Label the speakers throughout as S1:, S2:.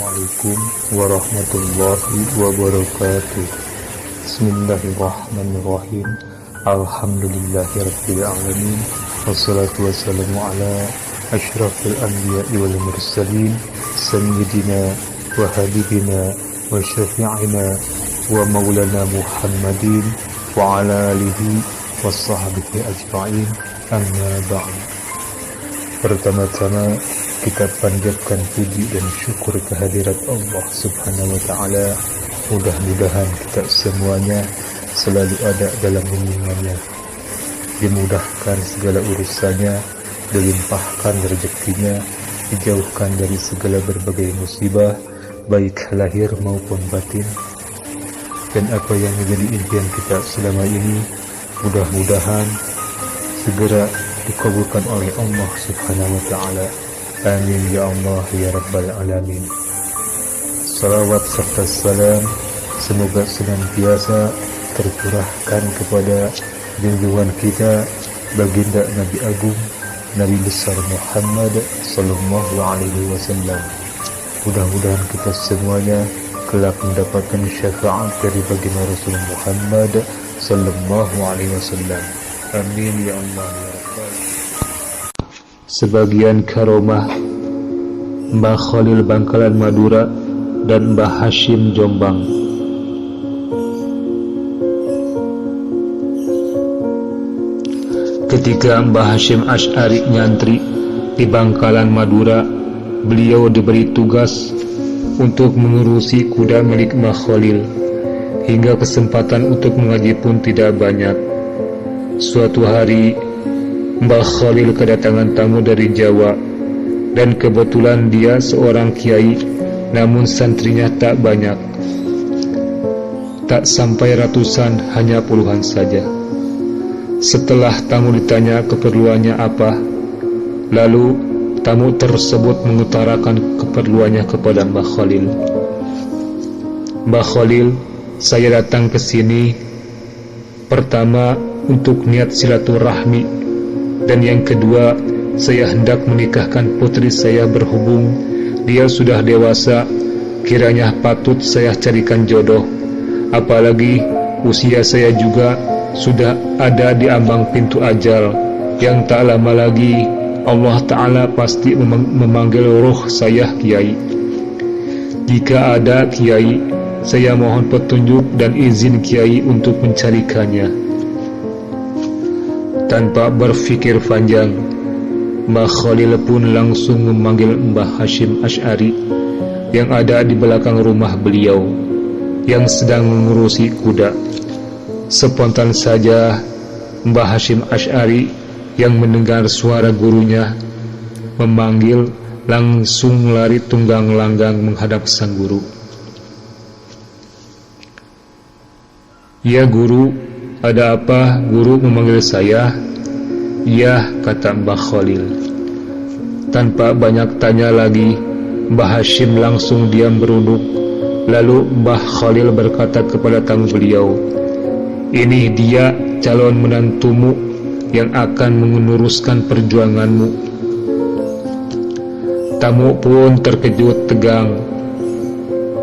S1: Assalamualaikum warahmatullahi wabarakatuh. Bismillahirrahmanirrahim. Alhamdulillahirabbil alamin. Wassalatu wassalamu ala asyrafil anbiya'i wal mursalin sayyidina wa habibina wa syafi'ina wa maulana Muhammadin wa ala alihi washabbihi ajma'in. Amma ba'd. Pertama-tama kita panjatkan puji dan syukur kehadirat Allah Subhanahu wa Ta'ala. Mudah-mudahan kita semuanya selalu ada dalam lindungannya, dimudahkan segala urusannya, dilimpahkan rezekinya, dijauhkan dari segala berbagai musibah, baik lahir maupun batin. Dan apa yang menjadi impian kita selama ini, mudah-mudahan segera dikabulkan oleh Allah Subhanahu wa Ta'ala. Amin ya Allah ya Rabbal Alamin. Salawat serta salam semoga senantiasa tercurahkan kepada junjungan kita baginda Nabi Agung, Nabi besar Muhammad sallallahu alaihi wasallam. Mudah-mudahan kita semuanya kelak mendapatkan syafaat dari baginda Rasul Muhammad sallallahu alaihi wasallam. Amin ya Allah ya Rabbal. Sebagian karomah Mbah Khalil Bangkalan Madura dan Mbah Hashim Jombang. Ketika Mbah Hashim Asy'ari nyantri di Bangkalan Madura, beliau diberi tugas untuk mengurusi kuda milik Mbah Khalil, hingga kesempatan untuk mengaji pun tidak banyak. Suatu hari Mbah Khalil kedatangan tamu dari Jawa, dan kebetulan dia seorang kiai, namun santrinya tak banyak. Tak sampai ratusan, hanya puluhan saja. Setelah tamu ditanya keperluannya apa, lalu tamu tersebut mengutarakan keperluannya kepada Mbah Khalil. Mbah Khalil, saya datang ke sini pertama untuk niat silaturahmi, dan yang kedua, saya hendak menikahkan putri saya berhubung dia sudah dewasa, kiranya patut saya carikan jodoh. Apalagi usia saya juga sudah ada di ambang pintu ajal, yang tak lama lagi Allah Ta'ala pasti memanggil roh saya kiai. Jika ada kiai, saya mohon petunjuk dan izin kiai untuk mencarikannya. Tanpa berfikir panjang, Mbah Khalil pun langsung memanggil Mbah Hashim Asy'ari yang ada di belakang rumah beliau, yang sedang mengurusi kuda. Spontan saja Mbah Hashim Asy'ari yang mendengar suara gurunya memanggil, langsung lari tunggang langgang menghadap sang guru. "Ya guru, ada apa guru memanggil saya?" "Ya," kata Mbah Khalil. Tanpa banyak tanya lagi, Mbah Hashim langsung diam berunduk. Lalu Mbah Khalil berkata kepada tamu beliau, "Ini dia calon menantumu yang akan meneruskan perjuanganmu." Tamu pun terkejut tegang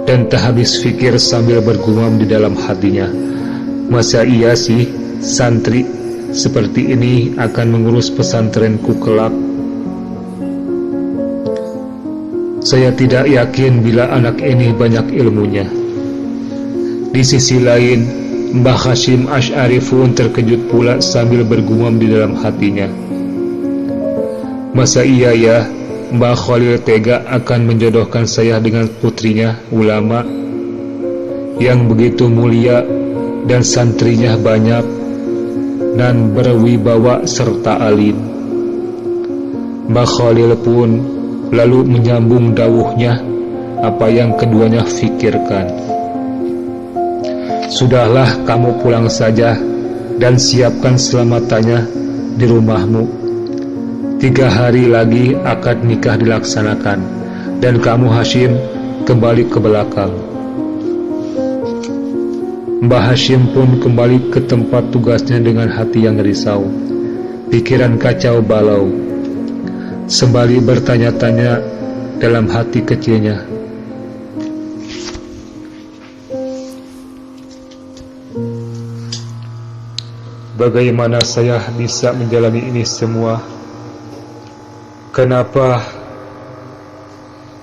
S1: dan tak habis fikir sambil bergumam di dalam hatinya, "Masa iya sih santri seperti ini akan mengurus pesantrenku kelak? Saya tidak yakin bila anak ini banyak ilmunya." Di sisi lain, Mbah Hashim Asy'ari pun terkejut pula sambil bergumam di dalam hatinya, "Masa iya ya Mbah Khalil tega akan menjodohkan saya dengan putrinya, ulama yang begitu mulia dan santrinya banyak dan berwibawa serta alim." Mbah Khalil pun lalu menyambung dawuhnya apa yang keduanya fikirkan. "Sudahlah, kamu pulang saja dan siapkan selamatannya di rumahmu. 3 hari lagi akad nikah dilaksanakan, dan kamu Hashim kembali ke belakang." Mbah Hashim pun kembali ke tempat tugasnya dengan hati yang risau, pikiran kacau balau. Sembari bertanya-tanya dalam hati kecilnya, bagaimana saya bisa menjalani ini semua? Kenapa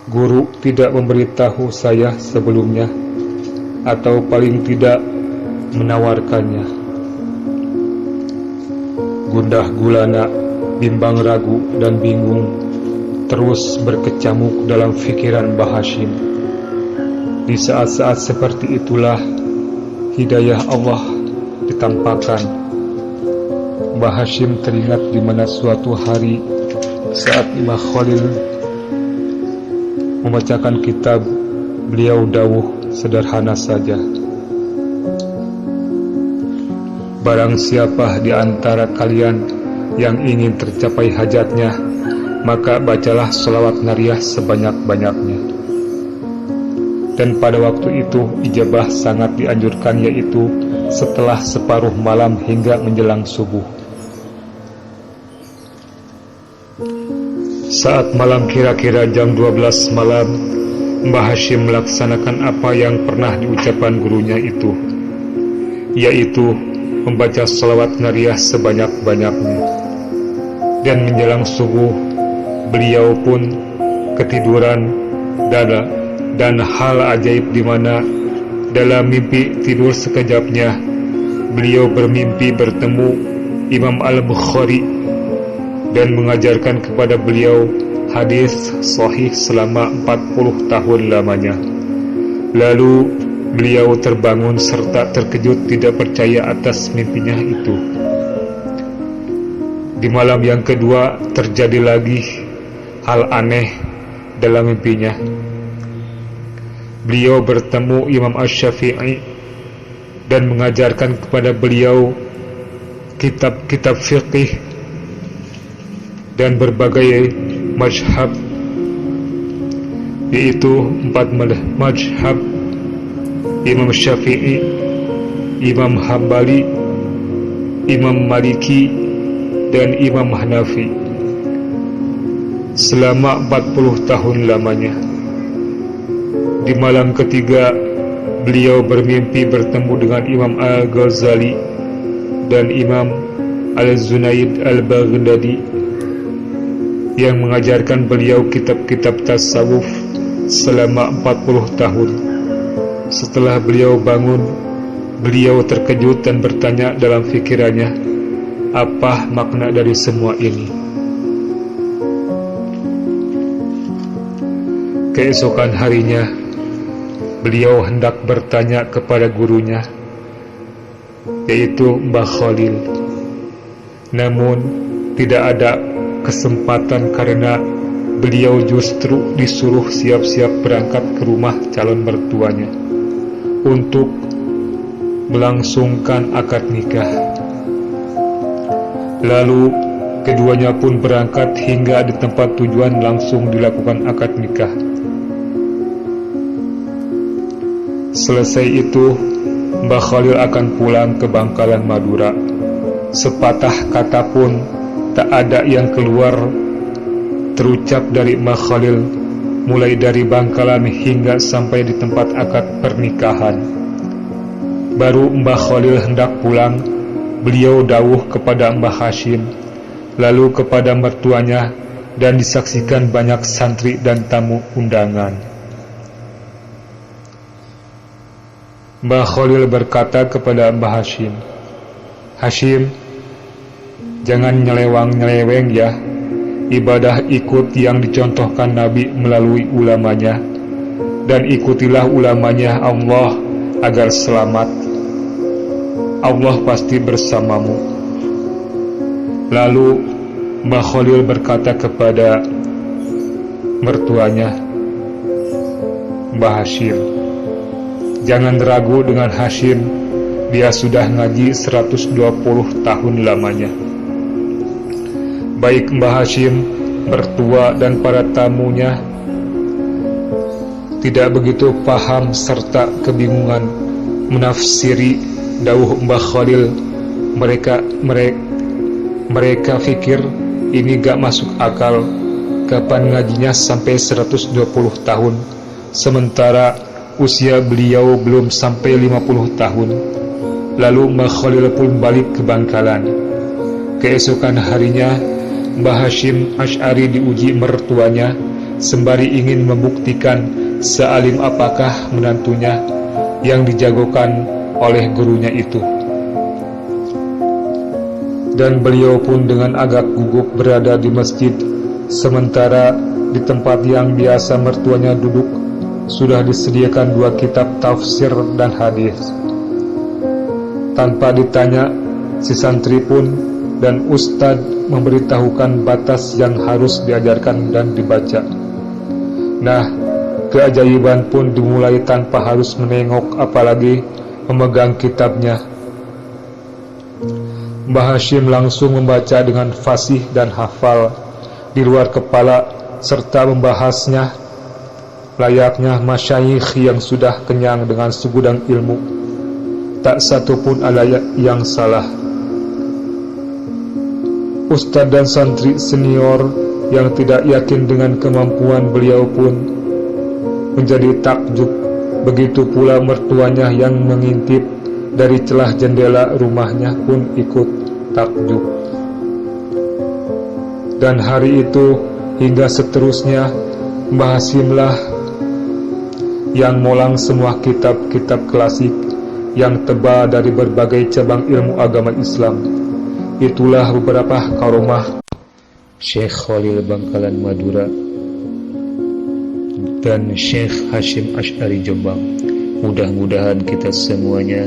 S1: guru tidak memberitahu saya sebelumnya, atau paling tidak menawarkannya? Gundah gulana, bimbang ragu dan bingung terus berkecamuk dalam pikiran Mbah Hashim. Di saat-saat seperti itulah hidayah Allah ditampakkan. Mbah Hashim teringat di mana suatu hari saat Mbah Khalil membacakan kitab, beliau dawuh sederhana saja, barang siapa di antara kalian yang ingin tercapai hajatnya, maka bacalah sholawat nariyah sebanyak-banyaknya. Dan pada waktu itu ijabah sangat dianjurkan, yaitu setelah separuh malam hingga menjelang subuh. Saat malam kira-kira jam 12 malam, Mbah Hashim melaksanakan apa yang pernah diucapkan gurunya itu, yaitu membaca sholawat nariyah sebanyak-banyaknya. Dan menjelang subuh, beliau pun ketiduran dan hal ajaib di mana dalam mimpi tidur sekejapnya beliau bermimpi bertemu Imam Al-Bukhari dan mengajarkan kepada beliau hadis sahih selama 40 tahun lamanya. Lalu beliau terbangun serta terkejut tidak percaya atas mimpinya itu. Di malam yang kedua terjadi lagi hal aneh dalam mimpinya. Beliau bertemu Imam Asy-Syafi'i dan mengajarkan kepada beliau kitab-kitab fiqih dan berbagai mazhab, yaitu 4 mazhab: Imam Syafi'i, Imam Hambali, Imam Maliki, dan Imam Hanafi, selama 40 tahun lamanya. Di malam ketiga beliau bermimpi bertemu dengan Imam Al-Ghazali dan Imam Al-Zunaid Al-Baghdadi yang mengajarkan beliau kitab-kitab tasawuf selama 40 tahun. Setelah beliau bangun, beliau terkejut dan bertanya dalam pikirannya, apa makna dari semua ini? Keesokan harinya, beliau hendak bertanya kepada gurunya, yaitu Mbah Khalil. Namun tidak ada kesempatan karena beliau justru disuruh siap-siap berangkat ke rumah calon mertuanya untuk melangsungkan akad nikah. Lalu keduanya pun berangkat hingga di tempat tujuan langsung dilakukan akad nikah. Selesai itu, Mbah Khalil akan pulang ke Bangkalan Madura. Sepatah kata pun tak ada yang keluar terucap dari Mbah Khalil, mulai dari Bangkalan hingga sampai di tempat akad pernikahan. Baru Mbah Khalil hendak pulang, beliau dawuh kepada Mbah Hashim, lalu kepada mertuanya, dan disaksikan banyak santri dan tamu undangan. Mbah Khalil berkata kepada Mbah Hashim, "Hashim, jangan nyelewang-nyeleweng ya. Ibadah ikut yang dicontohkan Nabi melalui ulamanya, dan ikutilah ulamanya Allah agar selamat. Allah pasti bersamamu." Lalu Mbah Khalil berkata kepada mertuanya, "Mbah Hashim, jangan ragu dengan Hashim, dia sudah ngaji 120 tahun lamanya." Baik Mbah Hashim, mertua dan para tamunya tidak begitu paham serta kebingungan menafsiri dawuh Mbah Khalil. Mereka pikir ini gak masuk akal, kapan ngajinya sampai 120 tahun sementara usia beliau belum sampai 50 tahun.
S2: Lalu Mbah Khalil pun balik ke Bangkalan. Keesokan harinya, Mbah Hasyim Asy'ari diuji mertuanya, sembari ingin membuktikan sealim apakah menantunya yang dijagokan oleh gurunya itu. Dan beliau pun dengan agak gugup berada di masjid, sementara di tempat yang biasa mertuanya duduk sudah disediakan 2 kitab tafsir dan hadis. Tanpa ditanya, si santri pun dan ustadz memberitahukan batas yang harus diajarkan dan dibaca. Nah, keajaiban pun dimulai tanpa harus menengok apalagi memegang kitabnya. Mbah Hasyim langsung membaca dengan fasih dan hafal di luar kepala serta membahasnya layaknya masyayikh yang sudah kenyang dengan segudang ilmu. Tak satu pun ada yang salah. Ustadz dan santri senior yang tidak yakin dengan kemampuan beliau pun menjadi takjub. Begitu pula mertuanya yang mengintip dari celah jendela rumahnya pun ikut takjub. Dan hari itu hingga seterusnya, Mbah Hasyimlah yang molang semua kitab-kitab klasik yang tebal dari berbagai cabang ilmu agama Islam. Itulah beberapa karomah Syekh Khalil Bangkalan Madura dan Syekh Hasyim Asy'ari Jombang. Mudah-mudahan kita semuanya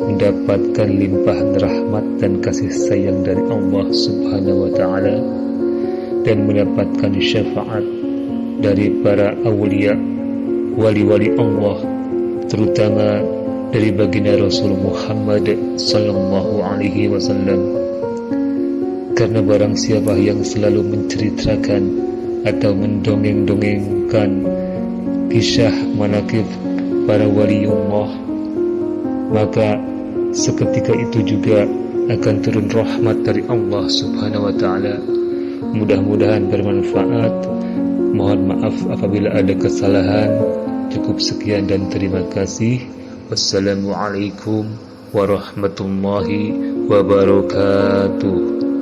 S2: mendapatkan limpahan rahmat dan kasih sayang dari Allah Subhanahu wa Ta'ala, dan mendapatkan syafaat dari para awliya, wali-wali Allah, terutama dari baginda Rasul Muhammad sallallahu alaihi wasallam. Karena barang siapa yang selalu menceritakan atau mendongeng-dongengkan kisah manaqib para waliullah, maka seketika itu juga akan turun rahmat dari Allah Subhanahu wa Ta'ala. Mudah-mudahan bermanfaat. Mohon maaf apabila ada kesalahan. Cukup sekian dan terima kasih. Wassalamualaikum warahmatullahi wabarakatuh.